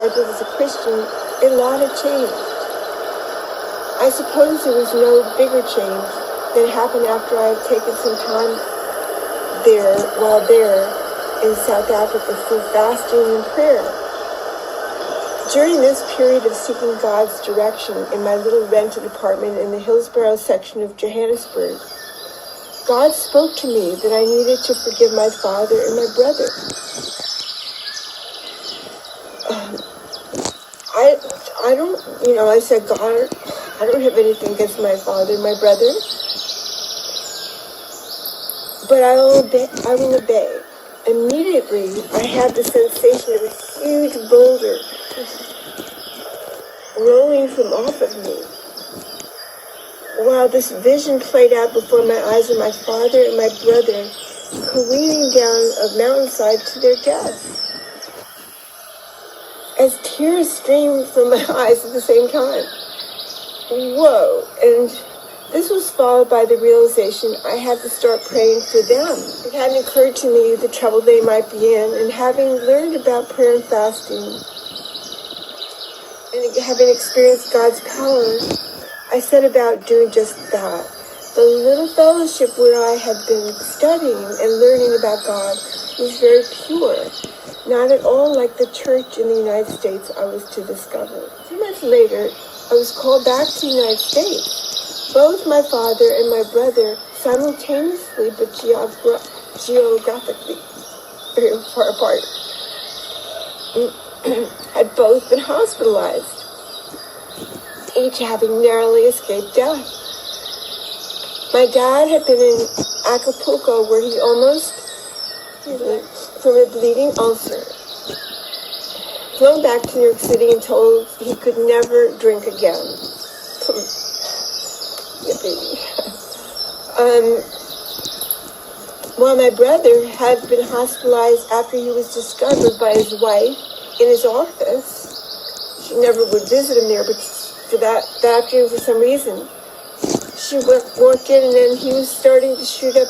As a Christian, a lot had changed. I suppose there was no bigger change that happened after I had taken some time while there in South Africa for fasting and prayer. During this period of seeking God's direction in my little rented apartment in the Hillsborough section of Johannesburg, God spoke to me that I needed to forgive my father and my brother. I said, God, I don't have anything against my father and my brother, but I will obey. Immediately, I had the sensation of a huge boulder rolling from off of me. While this vision played out before my eyes of my father and my brother careening down a mountainside to their death, as tears streamed from my eyes at the same time. Whoa! And this was followed by the realization I had to start praying for them. It hadn't occurred to me the trouble they might be in, and having learned about prayer and fasting, and having experienced God's power, I set about doing just that. The little fellowship where I had been studying and learning about God was very pure, not at all like the church in the United States I was to discover. 2 months later, I was called back to the United States. Both my father and my brother, simultaneously but geographically very far apart, had both been hospitalized, each having narrowly escaped death. My dad had been in Acapulco where he almost from a bleeding ulcer, flown back to New York City and told he could never drink again. Yeah, baby. While my brother had been hospitalized after he was discovered by his wife in his office. She never would visit him there, but for that afternoon, for some reason, she walked in, and then he was starting to shoot up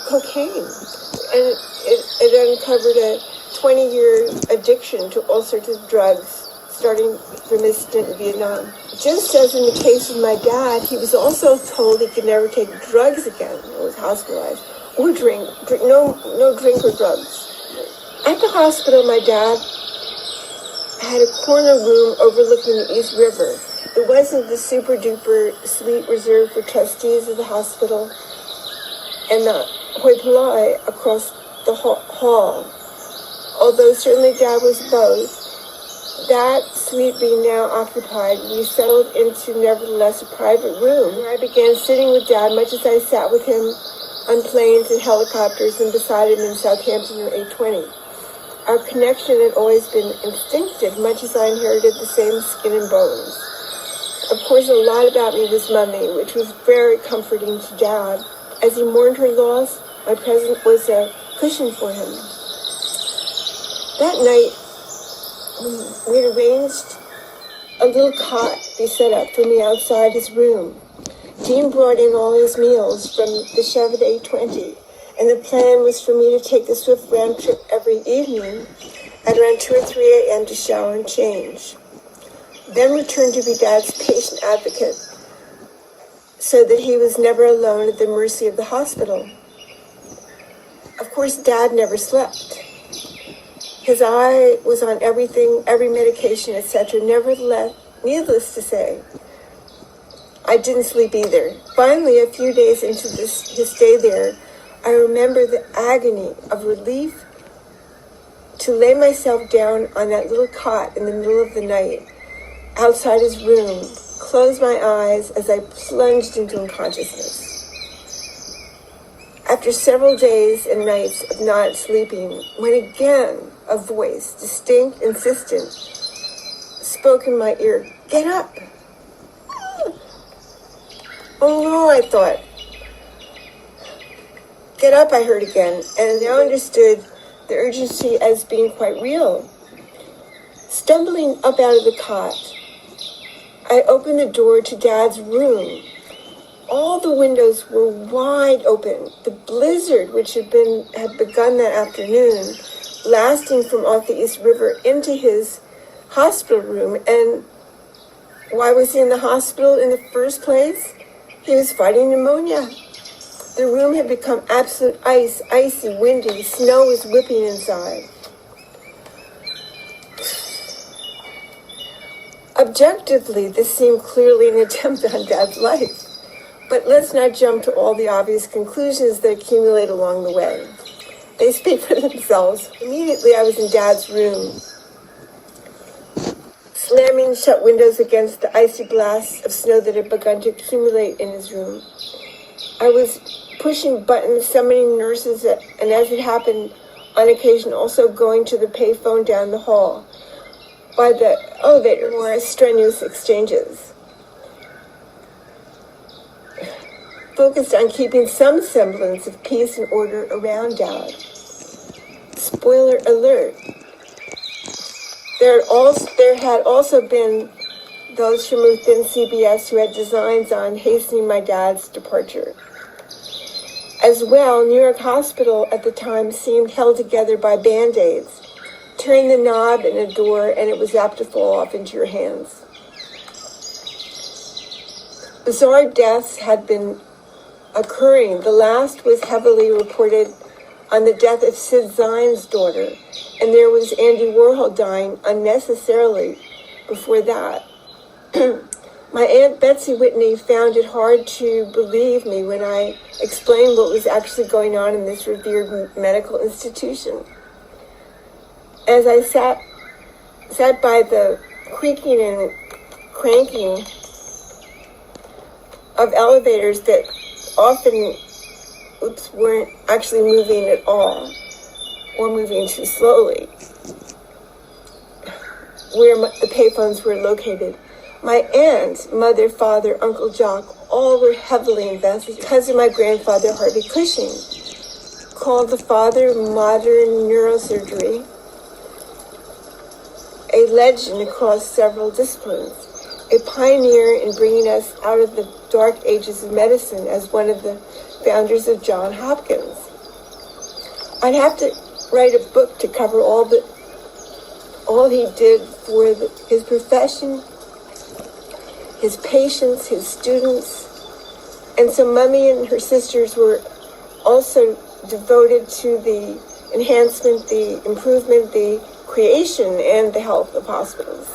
cocaine, and it uncovered a 20-year addiction to all sorts of drugs, starting from his stint in Vietnam. Just as in the case of my dad, he was also told he could never take drugs again. He was hospitalized, or drink no drink or drugs. At the hospital, my dad had a corner room overlooking the East River. It wasn't the super-duper suite reserved for trustees of the hospital and the hoi polloi across the hall. Although certainly Dad was both, that suite being now occupied, we settled into nevertheless a private room where I began sitting with Dad much as I sat with him on planes and helicopters and beside him in Southampton or 820. Our connection had always been instinctive, much as I inherited the same skin and bones. Of course, a lot about me was Mummy, which was very comforting to Dad. As he mourned her loss, my presence was a cushion for him. That night, we'd arranged a little cot to be set up for me outside his room. Dean brought in all his meals from the chef at 820, and the plan was for me to take the swift round trip every evening at around 2 or 3 a.m. to shower and change. Then return to be Dad's patient advocate, so that he was never alone at the mercy of the hospital. Of course, Dad never slept. His eye was on everything, every medication, etc. Nevertheless, needless to say, I didn't sleep either. Finally, a few days into his stay there, I remember the agony of relief to lay myself down on that little cot in the middle of the night, outside his room, close my eyes as I plunged into unconsciousness. After several days and nights of not sleeping, when again a voice, distinct, insistent, spoke in my ear, "Get up!" Oh no, I thought. "Get up," I heard again, and now understood the urgency as being quite real. Stumbling up out of the cot, I opened the door to Dad's room. All the windows were wide open. The blizzard, which had begun that afternoon, lasting from off the East River into his hospital room. And why was he in the hospital in the first place? He was fighting pneumonia. The room had become absolute ice, icy, windy. Snow was whipping inside. Objectively, this seemed clearly an attempt on Dad's life. But let's not jump to all the obvious conclusions that accumulate along the way. They speak for themselves. Immediately, I was in Dad's room, slamming shut windows against the icy blasts of snow that had begun to accumulate in his room. I was pushing buttons, summoning nurses, and as it happened, on occasion also going to the payphone down the hall. By the elevator, more strenuous exchanges. Focused on keeping some semblance of peace and order around Dad. Spoiler alert. There had also been those from within CBS who had designs on hastening my dad's departure. As well, New York Hospital at the time seemed held together by Band-Aids. Turn the knob in a door and it was apt to fall off into your hands. Bizarre deaths had been occurring. The last was heavily reported on the death of Sid Zein's daughter, and there was Andy Warhol dying unnecessarily before that. My Aunt Betsy Whitney found it hard to believe me when I explained what was actually going on in this revered medical institution. As I sat by the creaking and cranking of elevators that often weren't actually moving at all, or moving too slowly, where the payphones were located, my aunt, mother, father, Uncle Jock, all were heavily invested. Cousin, my grandfather, Harvey Cushing, called the father of modern neurosurgery, a legend across several disciplines, a pioneer in bringing us out of the dark ages of medicine as one of the founders of Johns Hopkins. I'd have to write a book to cover all he did for his profession, his patients, his students. And so Mummy and her sisters were also devoted to the enhancement, the improvement, the creation, and the health of hospitals.